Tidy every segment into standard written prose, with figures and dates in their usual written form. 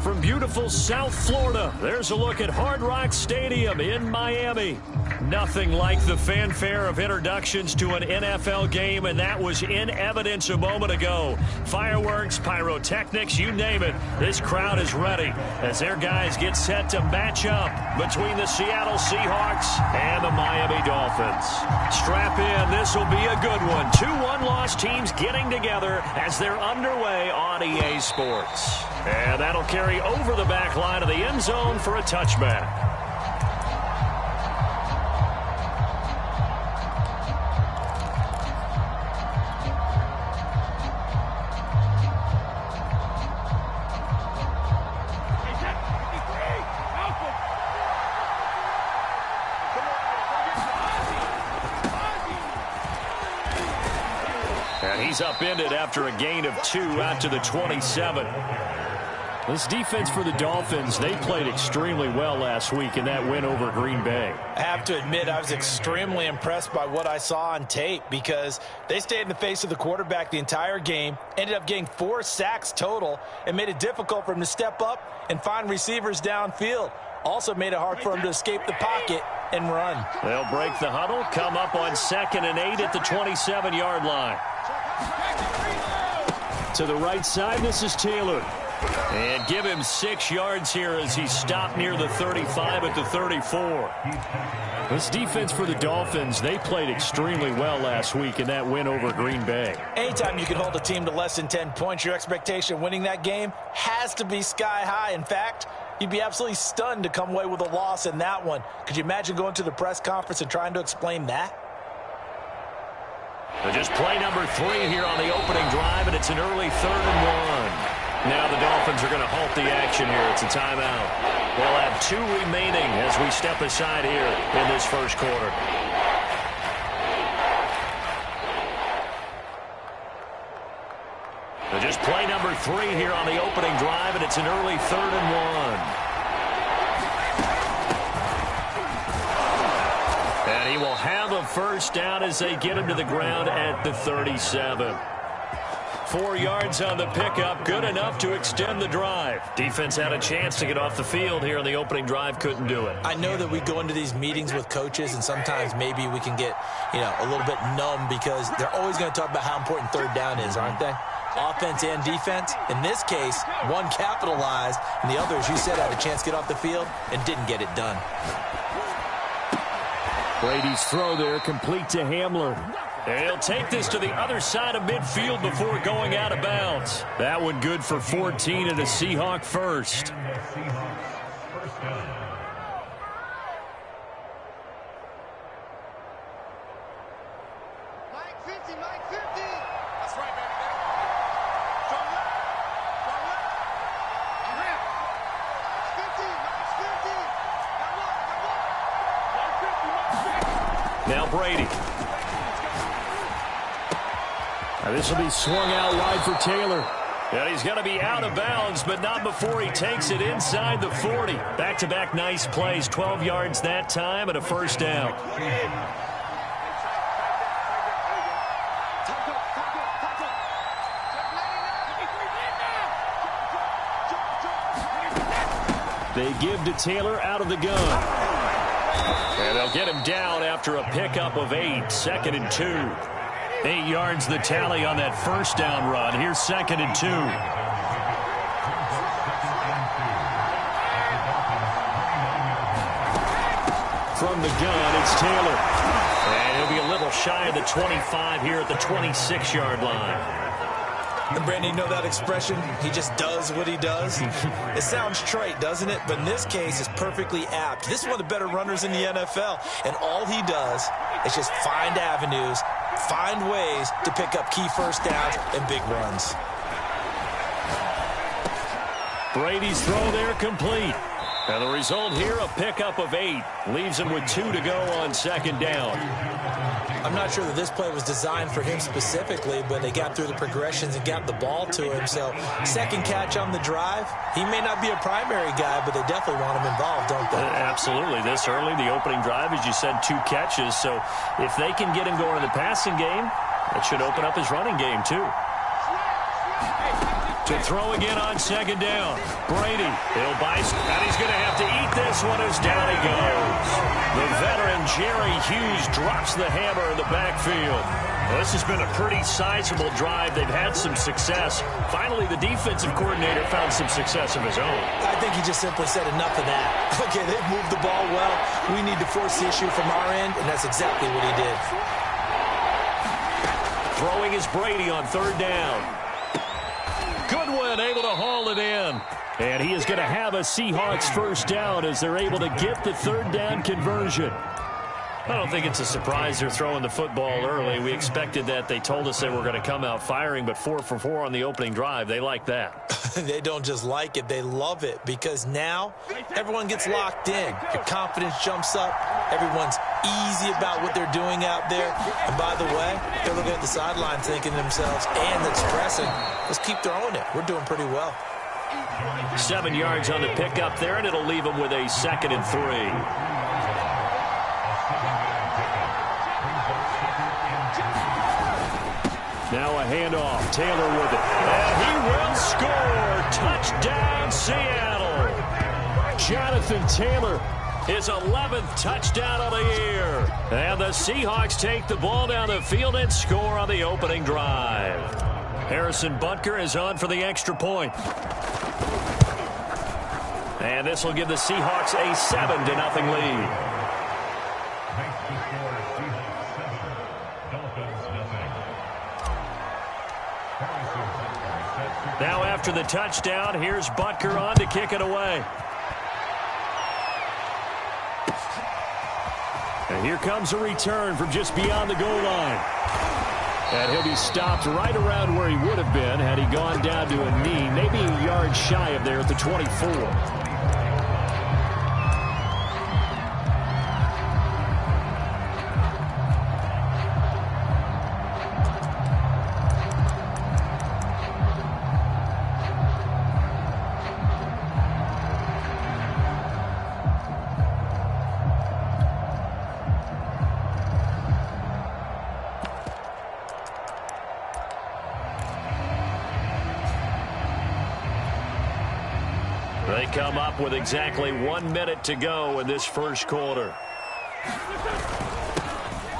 From beautiful South Florida, there's a look at Hard Rock Stadium in Miami. Nothing like the fanfare of introductions to an NFL game, and that was in evidence a moment ago. Fireworks, pyrotechnics, you name it. This crowd is ready as their guys get set to match up between the Seattle Seahawks and the Miami Dolphins. Strap in, this will be a good one. Two one-loss teams getting together as they're underway on EA Sports. And that'll carry over the back line of the end zone for a touchback. And he's upended after a gain of 2 out to the 27. This defense for the Dolphins, they played extremely well last week in that win over Green Bay. I have to admit, I was extremely impressed by what I saw on tape because they stayed in the face of the quarterback the entire game, ended up getting 4 sacks total, and made it difficult for him to step up and find receivers downfield. Also made it hard for him to escape the pocket and run. They'll break the huddle, come up on 2nd and 8 at the 27-yard line. To the right side, this is Taylor. And give him 6 yards here as he stopped near the 35 at the 34. This defense for the Dolphins, they played extremely well last week in that win over Green Bay. Anytime you can hold a team to less than 10 points, your expectation of winning that game has to be sky high. In fact, you'd be absolutely stunned to come away with a loss in that one. Could you imagine going to the press conference and trying to explain that? So just play number 3 here on the opening drive, and it's an early 3rd and 1. Now the Dolphins are going to halt the action here. It's a timeout. They'll have 2 remaining as we step aside here in this first quarter. So just play number 3 here on the opening drive, and it's an early 3rd and 1. And he will have a first down as they get him to the ground at the 37. 4 yards on the pickup, good enough to extend the drive. Defense had a chance to get off the field here on the opening drive, couldn't do it. I know that we go into these meetings with coaches, and sometimes maybe we can get, a little bit numb because they're always going to talk about how important 3rd down is, aren't they? Offense and defense. In this case, one capitalized, and the other, as you said, had a chance to get off the field and didn't get it done. Brady's throw there, complete to Hamler. And he'll take this to the other side of midfield before going out of bounds. That one good for 14 and a Seahawk first. Now Brady. Now this will be swung out wide for Taylor. And he's going to be out of bounds, but not before he takes it inside the 40. Back-to-back nice plays, 12 yards that time and a first down. They give to Taylor out of the gun. And they'll get him down after a pickup of 8, 2nd and 2. 8 yards the tally on that first down run. Here's 2nd and 2. From the gun, it's Taylor. And he'll be a little shy of the 25 here at the 26-yard line. And Brandon, you know that expression? He just does what he does. It sounds trite, doesn't it? But in this case, it's perfectly apt. This is one of the better runners in the NFL. And all he does is just find avenues, find ways to pick up key first downs and big runs. Brady's throw there complete. And the result here, a pickup of 8. Leaves him with 2 to go on 2nd down. I'm not sure that this play was designed for him specifically, but they got through the progressions and got the ball to him. So, second catch on the drive. He may not be a primary guy, but they definitely want him involved, don't they? Absolutely. This early, the opening drive, as you said, 2 catches. So, if they can get him going in the passing game, that should open up his running game, too. To throw again on second down. Brady, he'll buy, and he's going to have to eat this one as down he goes. The veteran Jerry Hughes drops the hammer in the backfield. Well, this has been a pretty sizable drive. They've had some success. Finally, the defensive coordinator found some success of his own. I think he just simply said enough of that. Okay, they've moved the ball well. We need to force the issue from our end, and that's exactly what he did. Throwing is Brady on third down. Goodwin able to haul it in. And he is going to have a Seahawks first down as they're able to get the third down conversion. I don't think it's a surprise they're throwing the football early. We expected that. They told us they were going to come out firing, but 4 for 4 on the opening drive. They like that. They don't just like it, they love it, because now everyone gets locked in. Your confidence jumps up. Everyone's easy about what they're doing out there. And by the way, they're looking at the sideline thinking to themselves, and expressing, let's keep throwing it. We're doing pretty well. 7 yards on the pickup there, and it'll leave them with a 2nd and 3. Now a handoff. Taylor with it. And he will score. Touchdown, Seattle. Jonathan Taylor, his 11th touchdown of the year. And the Seahawks take the ball down the field and score on the opening drive. Harrison Butker is on for the extra point. And this will give the Seahawks a 7-0 lead. Now after the touchdown, here's Butker on to kick it away. And here comes a return from just beyond the goal line. And he'll be stopped right around where he would have been had he gone down to a knee, maybe a yard shy of there at the 24. They come up with exactly 1 minute to go in this first quarter.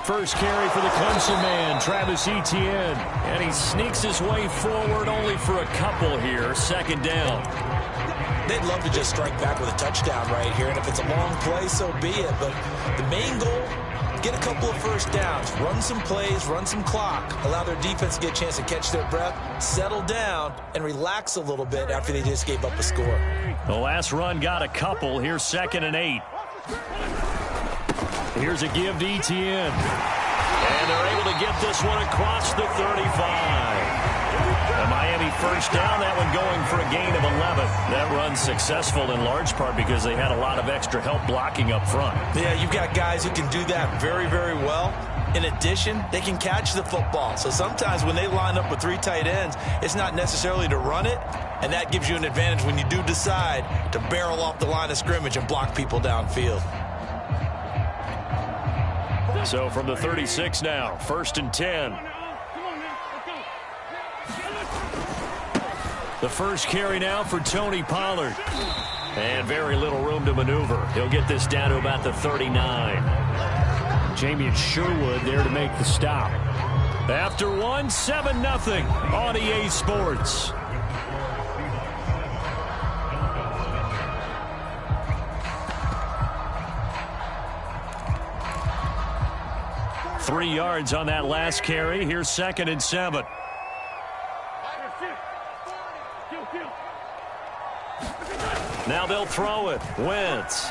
First carry for the Clemson man, Travis Etienne. And he sneaks his way forward only for a couple here. 2nd down. They'd love to just strike back with a touchdown right here. And if it's a long play, so be it. But the main goal, get a couple of first downs, run some plays, run some clock, allow their defense to get a chance to catch their breath, settle down, and relax a little bit after they just gave up a score. The last run got a couple. Here's 2nd and 8. Here's a give to Etienne. And they're able to get this one across the 35. The Miami first down, that one going for a gain of 11. That run's successful in large part because they had a lot of extra help blocking up front. Yeah, you've got guys who can do that very, very well. In addition, they can catch the football. So sometimes when they line up with 3 tight ends, it's not necessarily to run it, and that gives you an advantage when you do decide to barrel off the line of scrimmage and block people downfield. So from the 36 now, 1st and 10. The first carry now for Tony Pollard. And very little room to maneuver. He'll get this down to about the 39. Jamie Sherwood there to make the stop. After one, 7-0 on EA Sports. Three yards on that last carry. Here's 2nd and 7. Now they'll throw it. Wentz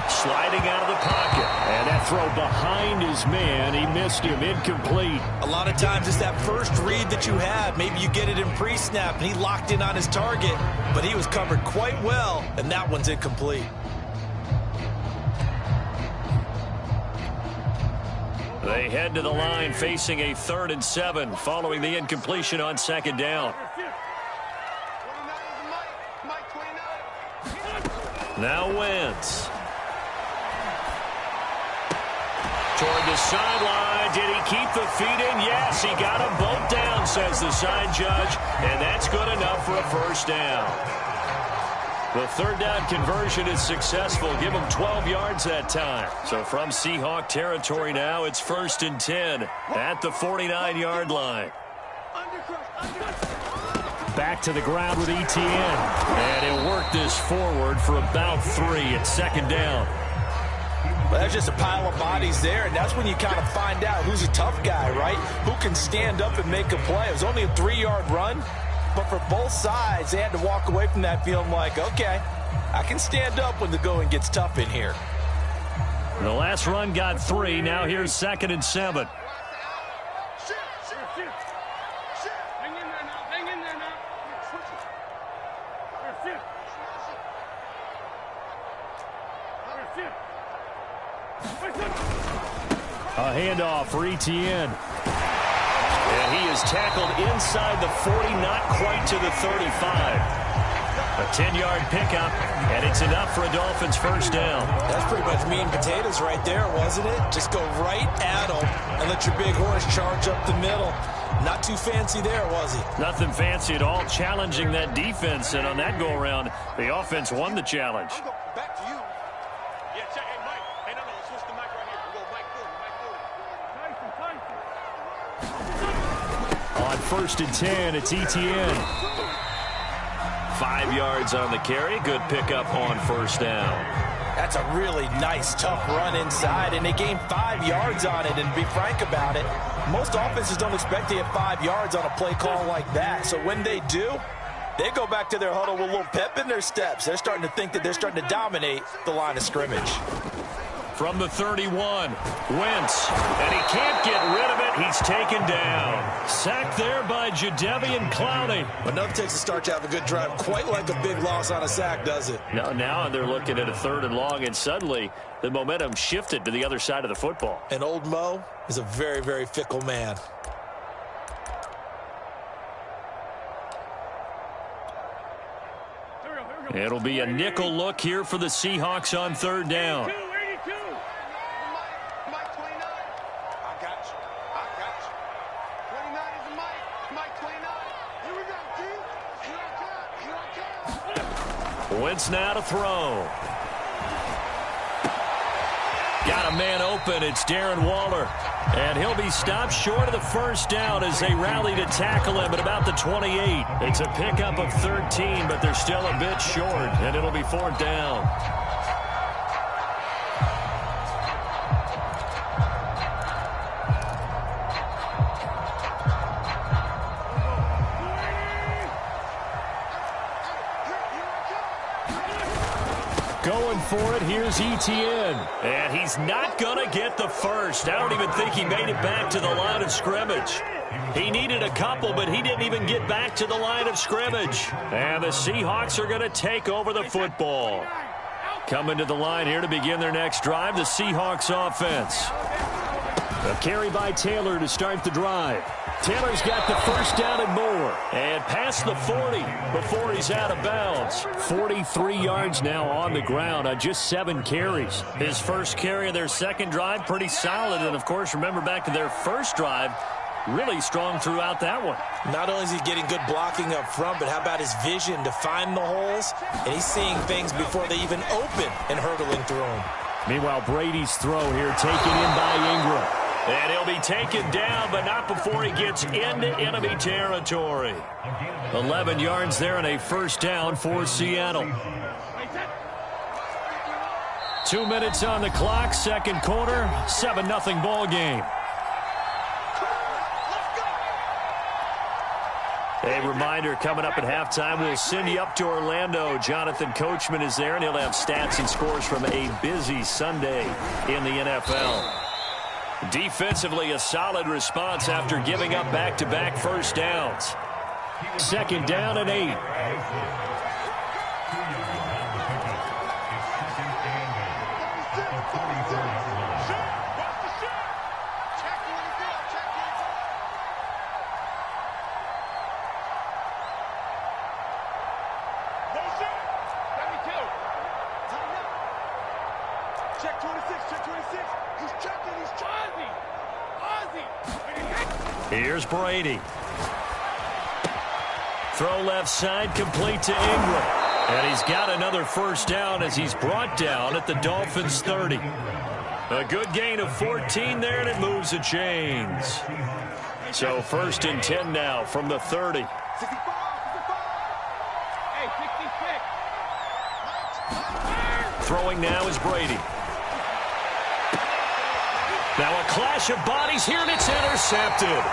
sliding out of the pocket. And that throw behind his man. He missed him. Incomplete. A lot of times it's that first read that you have. Maybe you get it in pre-snap and he locked in on his target. But he was covered quite well. And that one's incomplete. They head to the line facing a 3rd and 7 following the incompletion on 2nd down. Now Wentz. toward the sideline. Did he keep the feet in? Yes, he got them both down, says the side judge, and that's good enough for a first down. The third down conversion is successful. Give him 12 yards that time. So from Seahawk territory now, it's 1st and 10 at the 49-yard line. Back to the ground with ETN. And he'll work this forward for about 3 at 2nd down. Well, there's just a pile of bodies there, and that's when you kind of find out who's a tough guy, right? Who can stand up and make a play. It was only a 3-yard run, but for both sides, they had to walk away from that feeling like, okay, I can stand up when the going gets tough in here. The last run got 3. Now here's 2nd and 7. A handoff for ETN. And he is tackled inside the 40, not quite to the 35. A 10-yard pickup, and it's enough for a Dolphins first down. That's pretty much meat and potatoes right there, wasn't it? Just go right at him and let your big horse charge up the middle. Not too fancy there, was he? Nothing fancy at all, challenging that defense, and on that go-around, the offense won the challenge. Back to you. Yeah, check. Hey, Mike. Hey, no, switch the mic right here. We go Mike forward. On 1st and 10, it's ETN. 5 yards on the carry. Good pickup on first down. That's a really nice, tough run inside, and they gained 5 yards on it. And to be frank about it, most offenses don't expect to get 5 yards on a play call like that. So when they do, they go back to their huddle with a little pep in their steps. They're starting to think that they're starting to dominate the line of scrimmage. From the 31, Wentz, and he can't get rid of it. He's taken down. Sacked there by Jadeveon Clowney. But nothing takes a start to have a good drive. Quite like a big loss on a sack, does it? Now they're looking at a 3rd and long, and suddenly the momentum shifted to the other side of the football. And old Mo is a very, very fickle man. It'll be a nickel look here for the Seahawks on 3rd down. Wentz now to throw. Got a man open. It's Darren Waller. And he'll be stopped short of the first down as they rally to tackle him at about the 28. It's a pickup of 13, but they're still a bit short, and it'll be 4th down. Going for it, here's ETN. And he's not going to get the first. I don't even think he made it back to the line of scrimmage. He needed a couple, but he didn't even get back to the line of scrimmage. And the Seahawks are going to take over the football. Coming to the line here to begin their next drive, the Seahawks offense. A carry by Taylor to start the drive. Taylor's got the first down and more. And past the 40 before he's out of bounds. 43 yards now on the ground on just 7 carries. His first carry of their second drive, pretty solid. And, of course, remember back to their first drive, really strong throughout that one. Not only is he getting good blocking up front, but how about his vision to find the holes? And he's seeing things before they even open and hurtling through them. Meanwhile, Brady's throw here taken in by Ingram. And he'll be taken down, but not before he gets into enemy territory. 11 yards there and a first down for Seattle. 2 minutes on the clock, second quarter, 7-0 ball game. A reminder, coming up at halftime, we'll send you up to Orlando. Jonathan Coachman is there, and he'll have stats and scores from a busy Sunday in the NFL. Defensively, a solid response after giving up back-to-back first downs. 2nd down and 8. Check 26. Here's Brady. Throw left side, complete to Ingram. And he's got another first down as he's brought down at the Dolphins' 30. A good gain of 14 there, and it moves the chains. So 1st and 10 now from the 30. Throwing now is Brady. Now a clash of bodies here, and it's intercepted.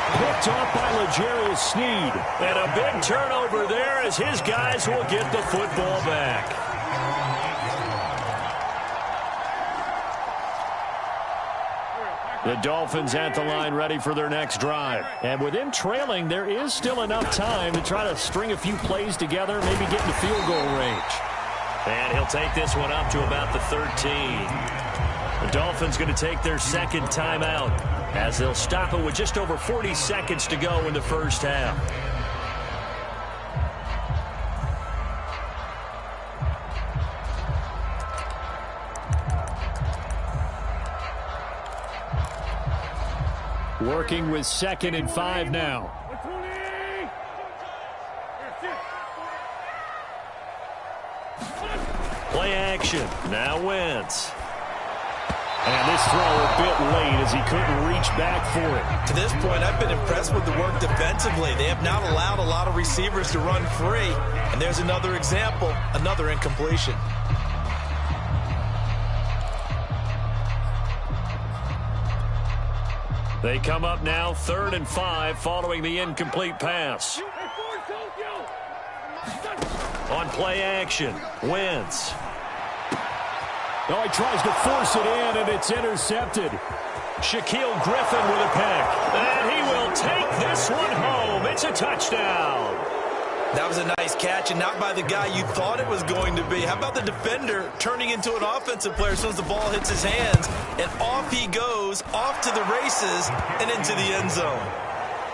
Picked off by L'Jarius Sneed. And a big turnover there as his guys will get the football back. The Dolphins at the line ready for their next drive. And with him trailing, there is still enough time to try to string a few plays together, maybe get in the field goal range. And he'll take this one up to about the 13. The Dolphins going to take their second timeout as they'll stop it with just over 40 seconds to go in the first half. Working with 2nd and 5 now. Play action. Now Wentz. And this throw a bit late as he couldn't reach back for it. To this point, I've been impressed with the work defensively. They have not allowed a lot of receivers to run free. And there's another example, another incompletion. They come up now 3rd and 5 following the incomplete pass. On play action, Wentz. Oh, he tries to force it in, and it's intercepted. Shaquille Griffin with a pick. And he will take this one home. It's a touchdown. That was a nice catch, and not by the guy you thought it was going to be. How about the defender turning into an offensive player as soon as the ball hits his hands, and off he goes, off to the races, and into the end zone.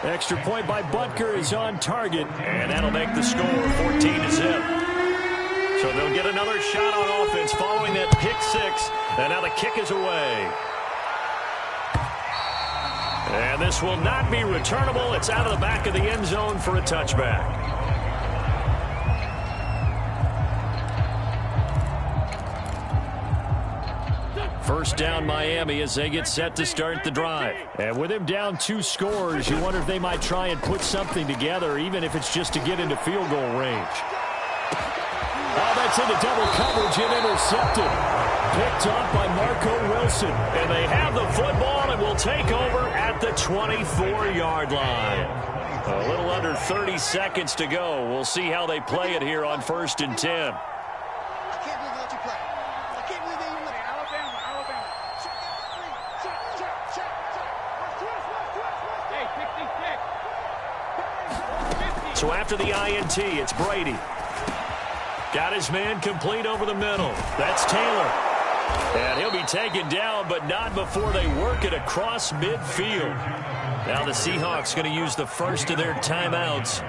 Extra point by Butker is on target, and that'll make the score 14-0. So they'll get another shot on offense following that pick six, and now the kick is away. And this will not be returnable. It's out of the back of the end zone for a touchback. First down Miami as they get set to start the drive. And with him down 2 scores, you wonder if they might try and put something together, even if it's just to get into field goal range. Oh, that's into double coverage and intercepted. Picked off by Marco Wilson. And they have the football and will take over at the 24-yard line. A little under 30 seconds to go. We'll see how they play it here on 1st and 10. So after the INT, it's Brady. Got his man complete over the middle. That's Taylor. And he'll be taken down, but not before they work it across midfield. Now the Seahawks going to use the first of their timeouts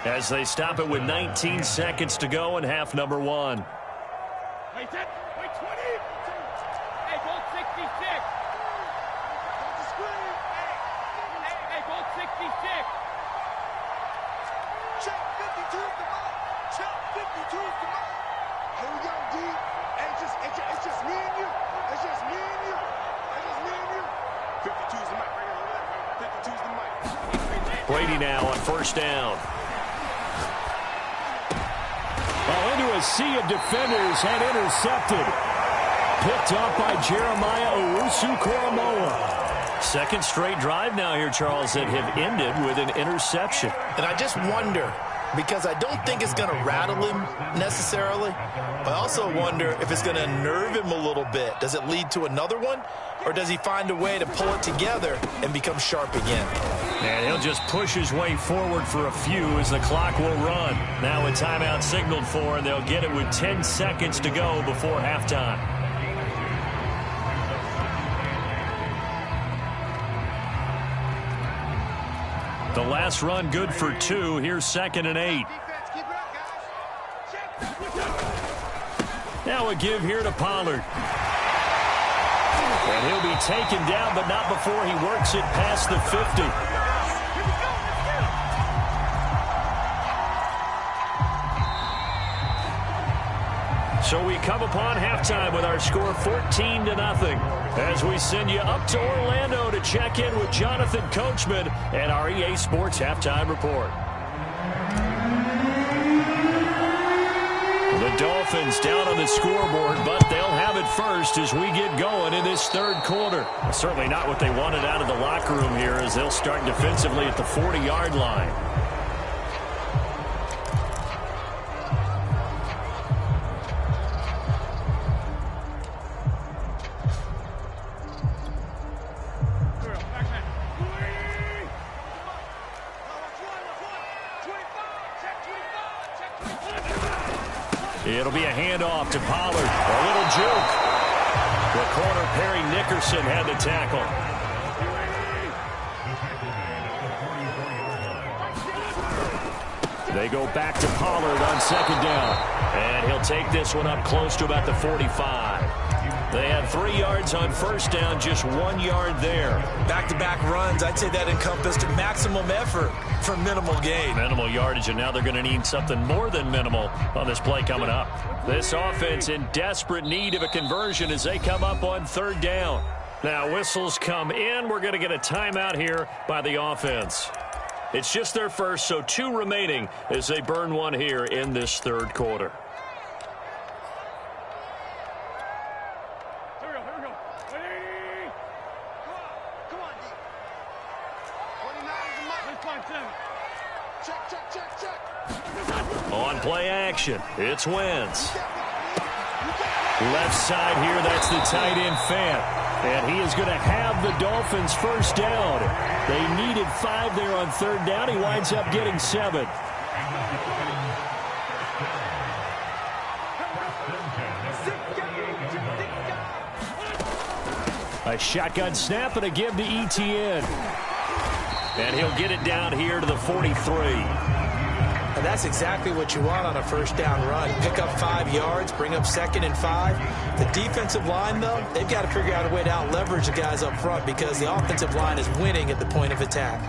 as they stop it with 19 seconds to go in half number 1. Wait 20. Hey, goal 66. Hey, goal 66. Check 52 is the ball. Check 52 is the ball. Here we go, D. Hey, it's just me and you. It's just me and you. It's just me and you. 52 is the mic right here. 52 is the mic. Brady now on first down. Oh, into a sea of defenders and intercepted. Picked off by Jeremiah Owusu-Koramoah. Second straight drive now here, Charles, that have ended with an interception. And I just wonder, because I don't think it's going to rattle him necessarily, but I also wonder if it's going to unnerve him a little bit. Does it lead to another one, or does he find a way to pull it together and become sharp again? And he'll just push his way forward for a few as the clock will run. Now a timeout signaled for, and they'll get it with 10 seconds to go before halftime. The last run good for 2. Here's 2nd and 8. Now a give here to Pollard. be taken down, but not before he works it past the 50. So we come upon halftime with our score 14-0 as we send you up to Orlando to check in with Jonathan Coachman and our EA Sports Halftime Report. The Dolphins down on the scoreboard, but they'll have it first as we get going in this third quarter. Certainly not what they wanted out of the locker room here as they'll start defensively at the 40-yard line. It'll be a handoff to Pollard. A little juke. The corner, Perry Nickerson, had the tackle. They go back to Pollard on second down. And he'll take this one up close to about the 45. They had 3 yards on first down, just 1 yard there. Back-to-back runs, I'd say that encompassed maximum effort for minimal gain. Minimal yardage, and now they're going to need something more than minimal on this play coming up. This offense in desperate need of a conversion as they come up on third down. Now whistles come in. We're going to get a timeout here by the offense. It's just their first, so 2 remaining as they burn one here in this third quarter. On play action, it's Wentz. Left side here, that's the tight end Fant. And he is going to have the Dolphins first down. They needed 5 there on third down. He winds up getting 7. A shotgun snap and a give to Etienne. And he'll get it down here to the 43. And that's exactly what you want on a first down run. Pick up 5 yards, bring up 2nd and 5. The defensive line, though, they've got to figure out a way to out-leverage the guys up front because the offensive line is winning at the point of attack.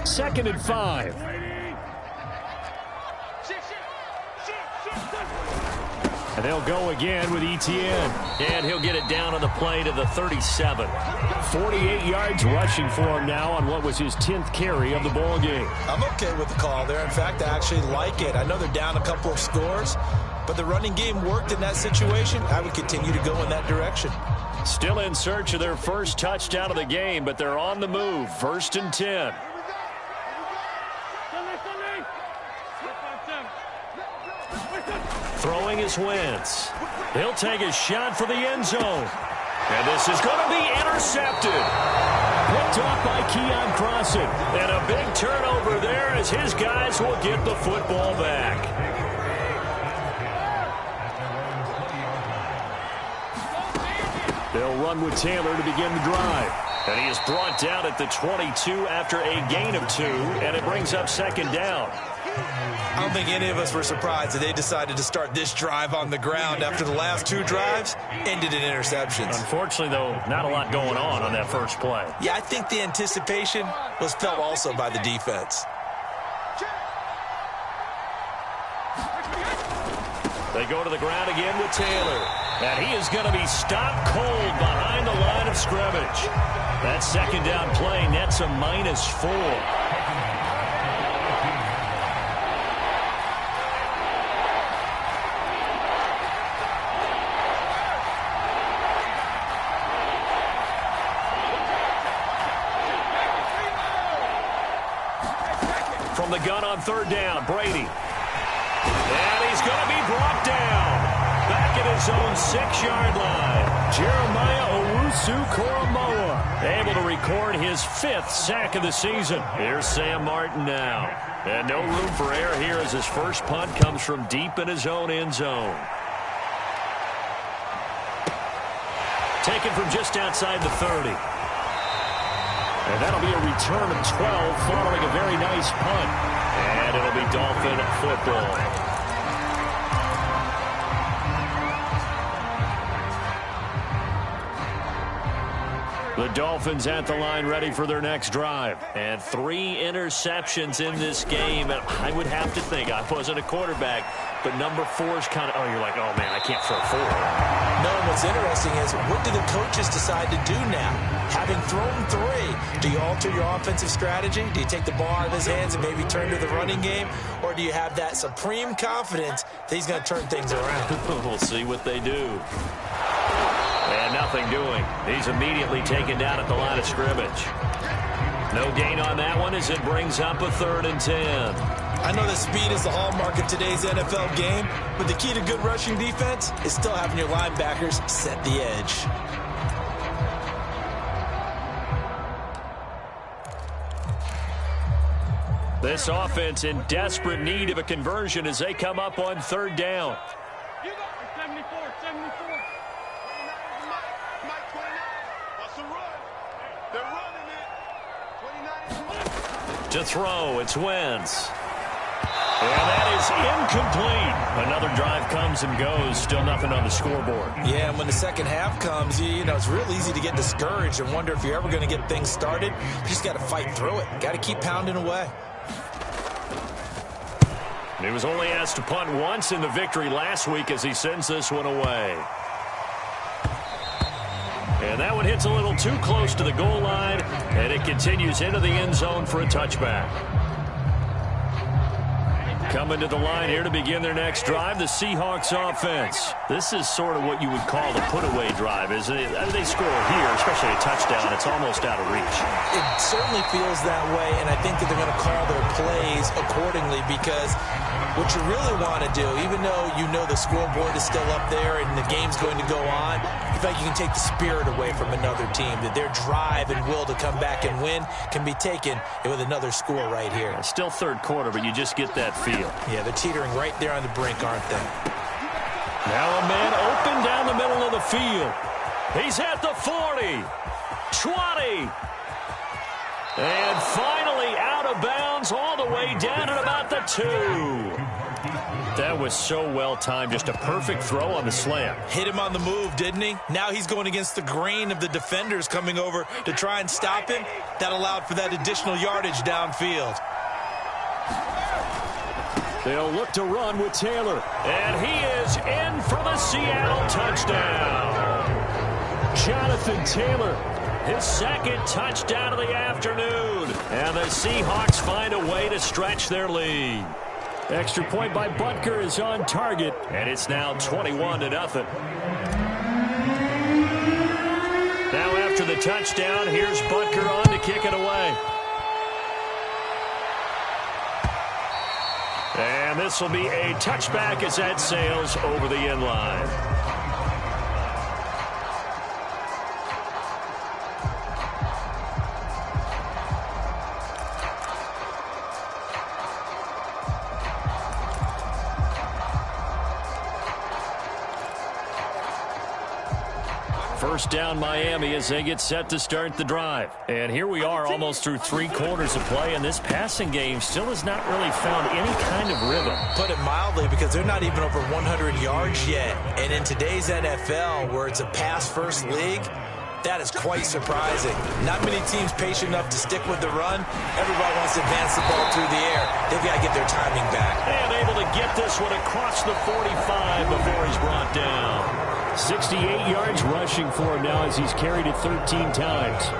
Second and 5. And they'll go again with Etienne. And he'll get it down on the play to the 37. 48 yards rushing for him now on what was his 10th carry of the ball game. I'm okay with the call there. In fact, I actually like it. I know they're down a couple of scores, but the running game worked in that situation. I would continue to go in that direction. Still in search of their first touchdown of the game, but they're on the move. 1st and 10. Throwing is Wentz. He'll take a shot for the end zone. And this is going to be intercepted. Picked off by Keon Crossen. And a big turnover there as his guys will get the football back. They'll run with Taylor to begin the drive. And he is brought down at the 22 after a gain of 2. And it brings up 2nd down. I don't think any of us were surprised that they decided to start this drive on the ground after the last 2 drives ended in interceptions. Unfortunately, though, not a lot going on that first play. Yeah, I think the anticipation was felt also by the defense. They go to the ground again with Taylor. And he is going to be stopped cold behind the line of scrimmage. That second down play nets a -4. From the gun on third down, Brady. And he's going to be brought down. Back at his own 6-yard line. Jeremiah Owusu-Koramoah able to record his 5th sack of the season. Here's Sam Martin now. And no room for error here as his first punt comes from deep in his own end zone. Taken from just outside the 30. And that'll be a return of 12 following a very nice punt. And it'll be Dolphin football. The Dolphins at the line ready for their next drive. And 3 interceptions in this game. And I would have to think, I wasn't a quarterback, but number 4 is kind of, oh, you're like, oh, man, I can't throw 4. No, what's interesting is, what do the coaches decide to do now? Having thrown 3, do you alter your offensive strategy? Do you take the ball out of his hands and maybe turn to the running game? Or do you have that supreme confidence that he's going to turn things around? We'll see what they do. And nothing doing. He's immediately taken down at the line of scrimmage. No gain on that one as it brings up a 3rd and 10. I know that speed is the hallmark of today's NFL game, but the key to good rushing defense is still having your linebackers set the edge. This offense in desperate need of a conversion as they come up on 3rd down. 74. Mike 29. What's the run? They're running it. 29. To throw, it's Wentz. And that is incomplete. Another drive comes and goes. Still nothing on the scoreboard. Yeah, and when the second half comes, you know, it's real easy to get discouraged and wonder if you're ever going to get things started. You just got to fight through it. Got to keep pounding away. He was only asked to punt once in the victory last week as he sends this one away. And that one hits a little too close to the goal line, and it continues into the end zone for a touchback. Coming to the line here to begin their next drive, the Seahawks offense. This is sort of what you would call the put-away drive, isn't it? I mean, they score here, especially a touchdown. It's almost out of reach. It certainly feels that way, and I think that they're going to call their plays accordingly because what you really want to do, even though you know the scoreboard is still up there and the game's going to go on, you feel like you can take the spirit away from another team, that their drive and will to come back and win can be taken with another score right here. It's still 3rd quarter, but you just get that feel. Yeah, they're teetering right there on the brink, aren't they? Now a man open down the middle of the field. He's at the 40, 20, and finally out of bounds all the way down at about the 2. That was so well timed. Just a perfect throw on the slant. Hit him on the move, didn't he? Now he's going against the grain of the defenders coming over to try and stop him. That allowed for that additional yardage downfield. They'll look to run with Taylor. And he is in for the Seattle touchdown. Jonathan Taylor, his 2nd touchdown of the afternoon. And the Seahawks find a way to stretch their lead. Extra point by Butker is on target. And it's now 21-0. Now after the touchdown, here's Butker on to kick it away. And this will be a touchback as that sails over the end line. First down Miami as they get set to start the drive. And here we are almost through 3 quarters of play, and this passing game still has not really found any kind of rhythm. Put it mildly, because they're not even over 100 yards yet. And in today's NFL, where it's a pass-first league, That is quite surprising. Not many teams patient enough to stick with the run. Everybody wants to advance the ball through the air. They've got to get their timing back. And able to get this one across the 45 before he's brought down. 68 yards rushing for him now as he's carried it 13 times.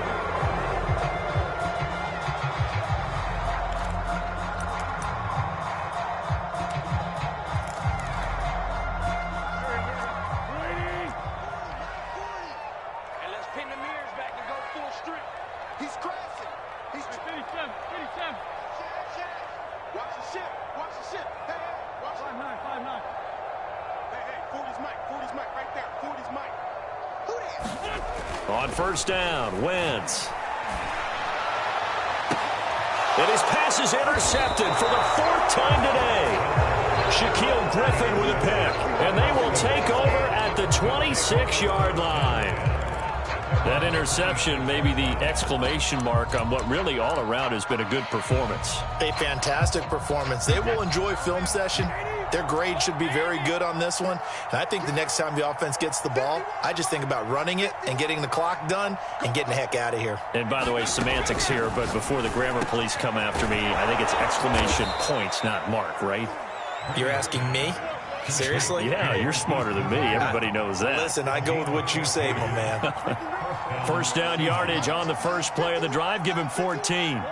On first down, Wentz. And his pass is intercepted for the 4th time today. Shaquille Griffin with a pick. And they will take over at the 26-yard line. That interception may be the exclamation mark on what really all around has been a good performance. A fantastic performance. They will enjoy film session. Their grade should be very good on this one. And I think the next time the offense gets the ball, I just think about running it and getting the clock done and getting the heck out of here. And by the way, semantics here, but before the grammar police come after me, I think it's exclamation points, not mark, right? You're asking me? Seriously? Yeah, you're smarter than me. Everybody knows that. Listen, I go with what you say, my man. First down yardage on the first play of the drive. Give him 14.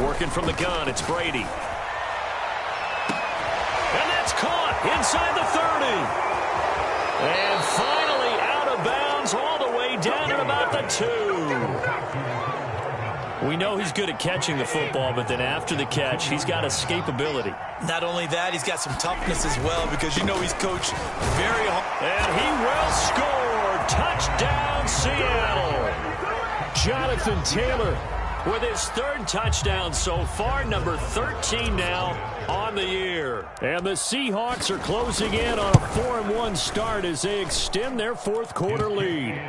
Working from the gun, it's Brady. And that's caught inside the 30. And finally out of bounds all the way down at about the 2. We know he's good at catching the football, but then after the catch, he's got escapability. Not only that, he's got some toughness as well because you know he's coached very hard. And he will score. Touchdown, Seattle. Jonathan Taylor with his 3rd touchdown so far, number 13 now on the year. And the Seahawks are closing in on a 4-1 start as they extend their 4th quarter lead.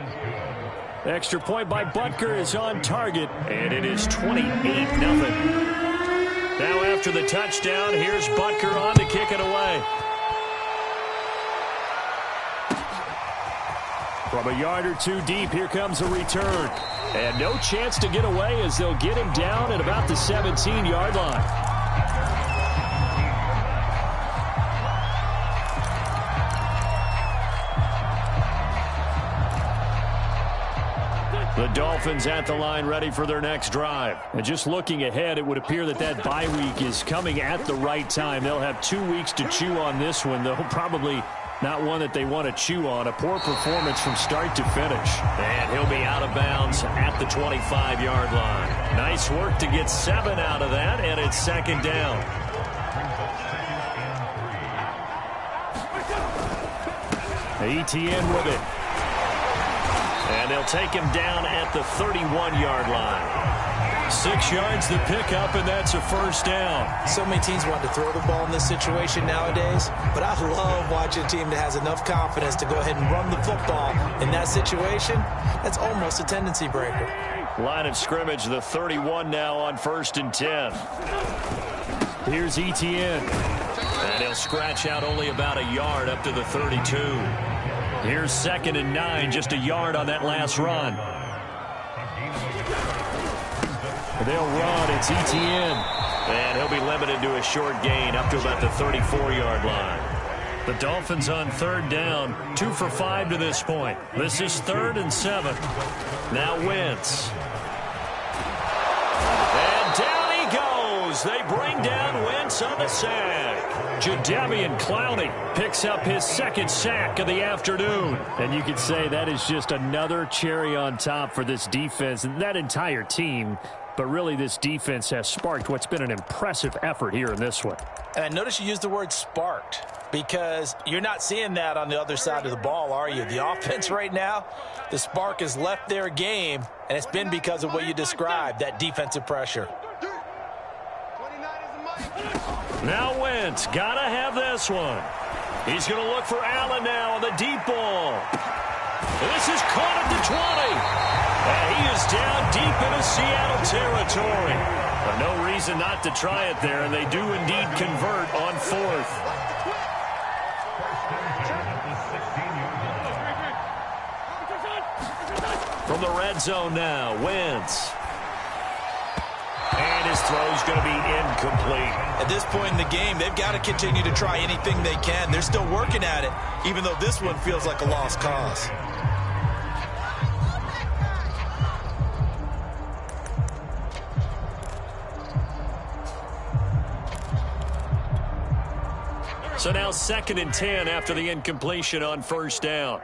Extra point by Butker is on target, and it is 28-0. Now after the touchdown, here's Butker on to kick it away. From a yard or two deep, here comes a return. And no chance to get away as they'll get him down at about the 17-yard line. The Dolphins at the line ready for their next drive. And just looking ahead, it would appear that that bye week is coming at the right time. They'll have 2 weeks to chew on this one, though probably not one that they want to chew on. A poor performance from start to finish. And he'll be out of bounds at the 25-yard line. Nice work to get 7 out of that, and it's 2nd down. Etienne with it. And they'll take him down at the 31-yard line. 6 yards the pickup, and that's a first down. So many teams want to throw the ball in this situation nowadays, but I love watching a team that has enough confidence to go ahead and run the football in that situation. That's almost a tendency breaker. Line of scrimmage, the 31 now on 1st and 10. Here's Etienne. And he'll scratch out only about a yard up to the 32. Here's 2nd and 9, just a yard on that last run. They'll run. It's Etienne. And he'll be limited to a short gain up to about the 34-yard line. The Dolphins on 3rd down, 2 for 5 to this point. This is 3rd and 7. Now Wentz. And down he goes. They bring down Wentz on the sack. Jadeveon Clowney picks up his 2nd sack of the afternoon. And you could say that is just another cherry on top for this defense and that entire team. But really, this defense has sparked what's been an impressive effort here in this one. And I notice you used the word sparked because you're not seeing that on the other side of the ball, are you? The offense right now, the spark has left their game, and it's been because of what you described, that defensive pressure. Now Wentz, gotta have this one. He's going to look for Allen now on the deep ball. This is caught at the 20. And he is down deep into Seattle territory. But no reason not to try it there, and they do indeed convert on 4th. the red zone now. Wentz. And his throw's going to be incomplete. At this point in the game, they've got to continue to try anything they can. They're still working at it, even though this one feels like a lost cause. So now 2nd and 10 after the incompletion on first down.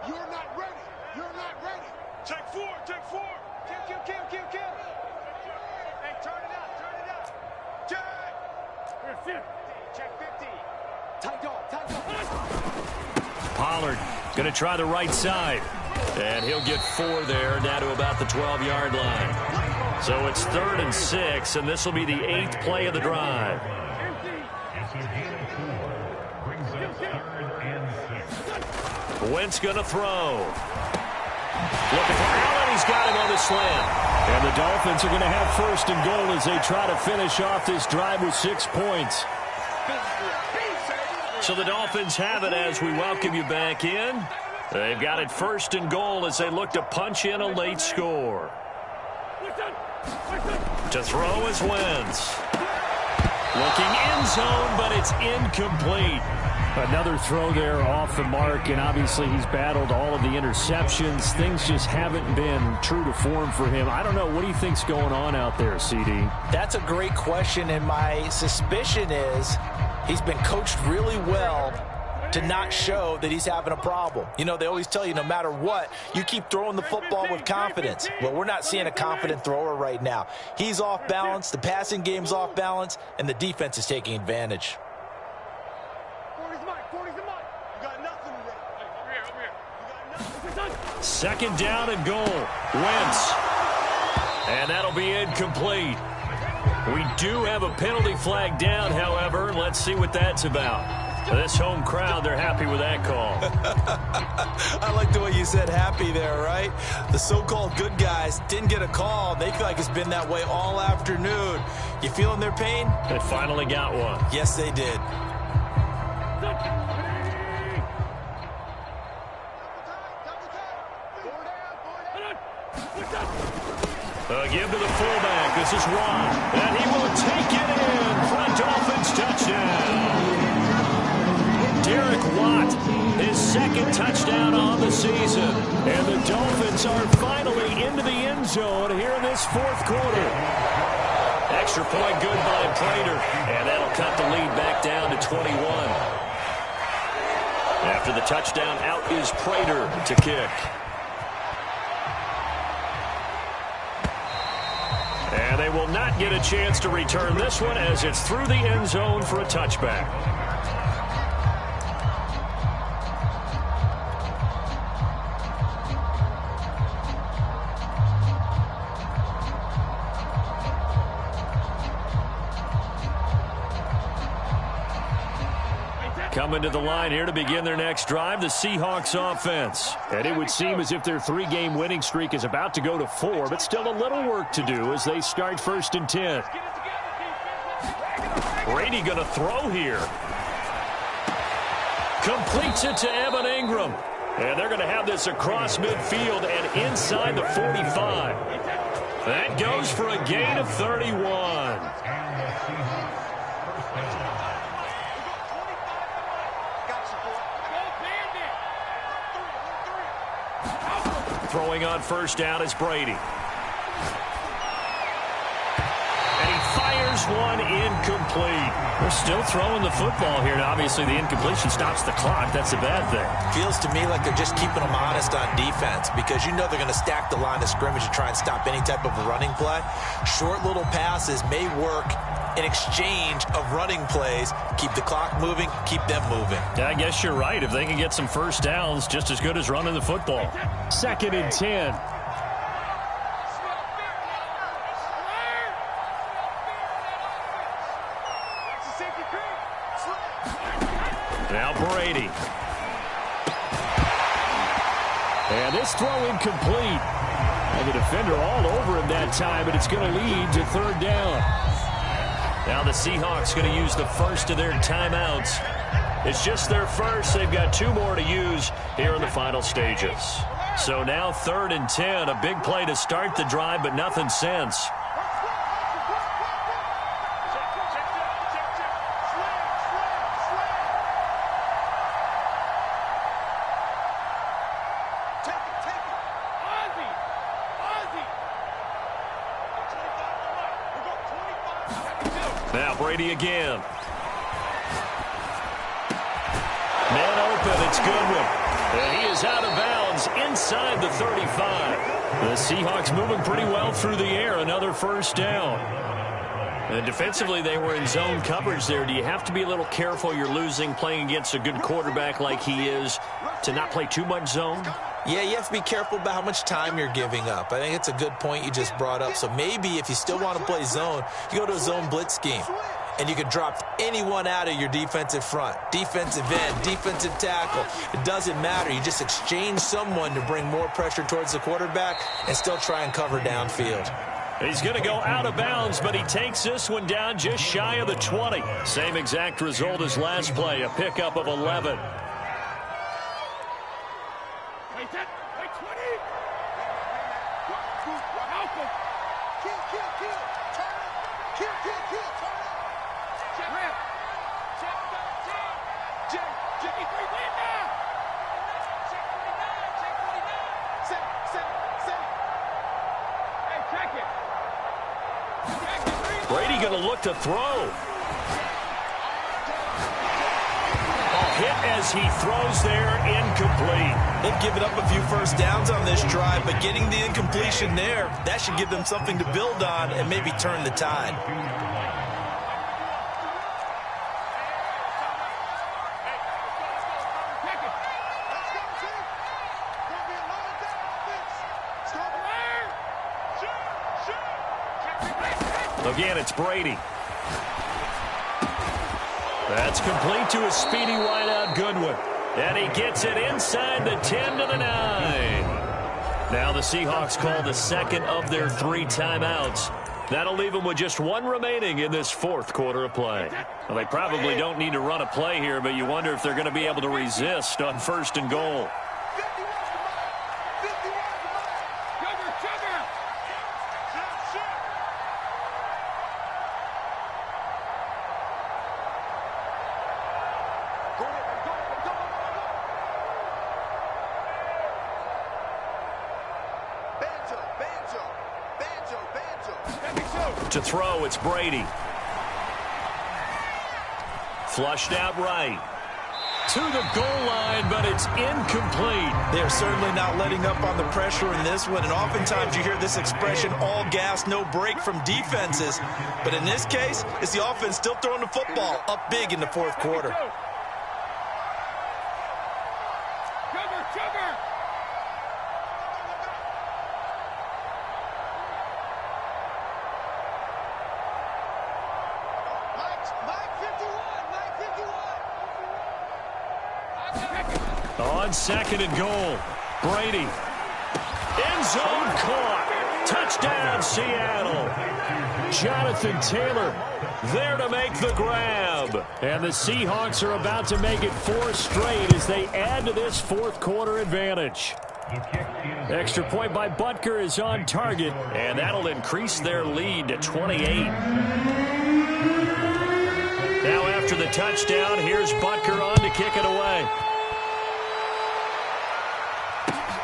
You're not ready. You're not ready. Take 4. Take 4. Kill. Hey, turn it up. Check 50. Tight dog. Pollard going to try the right side. And he'll get 4 there, down to about the 12-yard line. So it's 3rd and 6, and this will be the 8th play of the drive. Wentz going to throw. Looking for Allen. He's got him on the slant. And the Dolphins are going to have 1st and goal as they try to finish off this drive with 6 points. So the Dolphins have it as we welcome you back in. They've got it 1st and goal as they look to punch in a late score. To throw is Wentz. Looking end zone, but it's incomplete. Another throw there off the mark, and obviously he's battled all of the interceptions. Things just haven't been true to form for him. I don't know. What do you think's going on out there, CD? That's a great question, and my suspicion is he's been coached really well to not show that he's having a problem. You know, they always tell you no matter what, you keep throwing the football with confidence. Well, we're not seeing a confident thrower right now. He's off balance, the passing game's off balance, and the defense is taking advantage. 40's the mic. You got nothing today. Over here. You got nothing. 2nd down and goal. Wentz. And that'll be incomplete. We do have a penalty flag down, however. Let's see what that's about. This home crowd, they're happy with that call. I like the way you said happy there, right? The so-called good guys didn't get a call. They feel like it's been that way all afternoon. You feeling their pain? They finally got one. Yes, they did. Give to the fullback. This is Watt. And he will take it in for a Dolphins touchdown. Derek Watt, his 2nd touchdown on the season. And the Dolphins are finally into the end zone here in this 4th quarter. Extra point good by Prater. And that'll cut the lead back down to 21. After the touchdown, out is Prater to kick. And they will not get a chance to return this one as it's through the end zone for a touchback. Coming to the line here to begin their next drive, the Seahawks offense. And it would seem as if their 3-game winning streak is about to go to 4, but still a little work to do as they start 1st and 10. Brady going to throw here. Completes it to Evan Ingram. And they're going to have this across midfield and inside the 45. That goes for a gain of 31. Throwing on 1st down is Brady. And he fires one incomplete. They're still throwing the football here, and obviously the incompletion stops the clock. That's a bad thing. Feels to me like they're just keeping them honest on defense because you know they're going to stack the line of scrimmage to try and stop any type of a running play. Short little passes may work in exchange of running plays. Keep the clock moving, keep them moving. Yeah, I guess you're right. If they can get some 1st downs, just as good as running the football. 2nd and 10. Now Brady. And this throw incomplete. And the defender all over him that time, but it's going to lead to 3rd down. Now the Seahawks going to use the first of their timeouts. It's just their first. They've got 2 more to use here in the final stages. So now 3rd and 10. A big play to start the drive, but nothing since. Now Brady again. Man open, it's Goodwin. And he is out of bounds inside the 35. The Seahawks moving pretty well through the air. Another first down. And defensively, they were in zone coverage there. Do you have to be a little careful? You're losing, playing against a good quarterback like he is, to not play too much zone? Yeah, you have to be careful about how much time you're giving up. I think it's a good point you just brought up. So maybe if you still want to play zone, you go to a zone blitz scheme. And you can drop anyone out of your defensive front. Defensive end, defensive tackle. It doesn't matter. You just exchange someone to bring more pressure towards the quarterback and still try and cover downfield. He's going to go out of bounds, but he takes this one down just shy of the 20. Same exact result as last play, a pickup of 11. Brady going to look to throw. Hit as he throws there, incomplete. They've given up a few first downs on this drive, but getting the incompletion there, that should give them something to build on and maybe turn the tide. Again, it's Brady. That's complete to a speedy wideout Goodwin. And he gets it inside the 10 to the 9. Now the Seahawks call the second of their 3 timeouts. That'll leave them with just 1 remaining in this 4th quarter of play. Well, they probably don't need to run a play here, but you wonder if they're going to be able to resist on 1st and goal. To throw, it's Brady. Flushed out right. To the goal line, but it's incomplete. They're certainly not letting up on the pressure in this one, and oftentimes you hear this expression, all gas, no break from defenses. But in this case, it's the offense still throwing the football up big in the 4th quarter. On 2nd and goal, Brady. End zone caught. Touchdown, Seattle. Jonathan Taylor there to make the grab. And the Seahawks are about to make it 4 straight as they add to this 4th quarter advantage. Extra point by Butker is on target, and that'll increase their lead to 28. Now after the touchdown, here's Butker on to kick it away.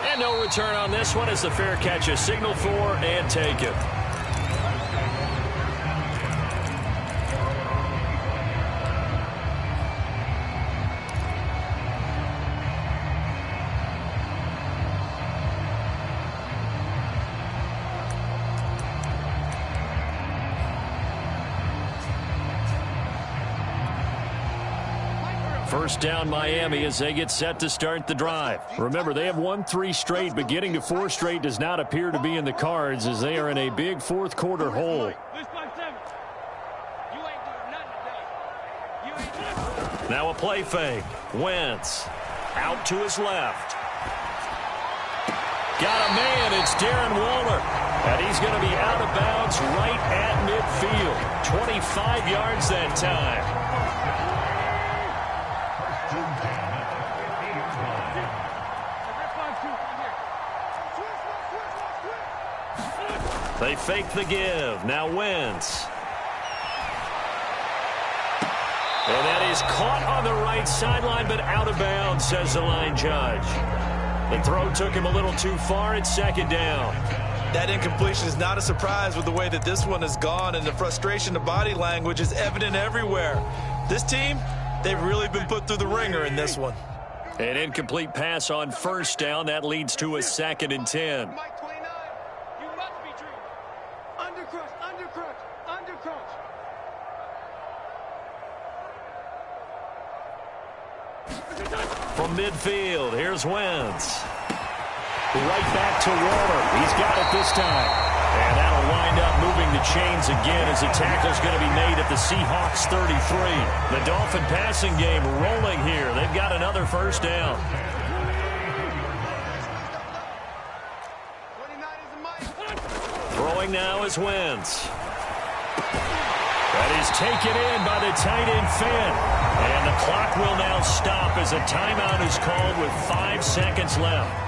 And no return on this one as the fair catch is signaled for and taken. First down Miami as they get set to start the drive. Remember, they have won 3 straight, but getting to 4 straight does not appear to be in the cards as they are in a big 4th quarter hole. Now a play fake. Wentz out to his left. Got a man. It's Darren Waller. And he's going to be out of bounds right at midfield. 25 yards that time. They fake the give. Now Wentz. And that is caught on the right sideline, but out of bounds, says the line judge. The throw took him a little too far. It's second down. That incompletion is not a surprise with the way that this one has gone, and the frustration, the body language is evident everywhere. This team, they've really been put through the ringer in this one. An incomplete pass on first down. That leads to a 2nd and 10. Mike 29, you must be dreaming. Undercrush, undercrush, undercrush. From midfield, here's Wentz. Right back to Waller. He's got it this time. And that'll wind up moving the chains again as the tackle's going to be made at the Seahawks 33. The Dolphin passing game rolling here. They've got another first down. 29 is the mic. Throwing now is Wentz. That is taken in by the tight end Finn. And the clock will now stop as a timeout is called with 5 seconds left.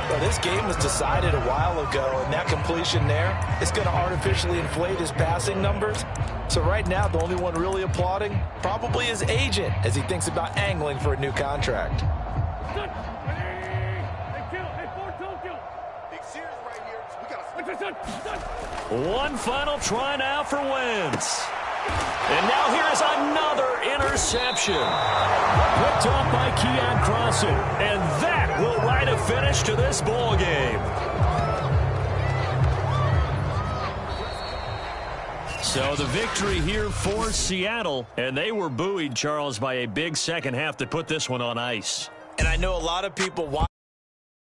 Well, this game was decided a while ago, and that completion there is going to artificially inflate his passing numbers. So right now, the only one really applauding probably his agent as he thinks about angling for a new contract. One final try now for Wentz. And now here is another interception. Picked off by Keon Crossan. And that will write a finish to this ball game. So the victory here for Seattle. And they were buoyed, Charles, by a big second half to put this one on ice. And I know a lot of people watch.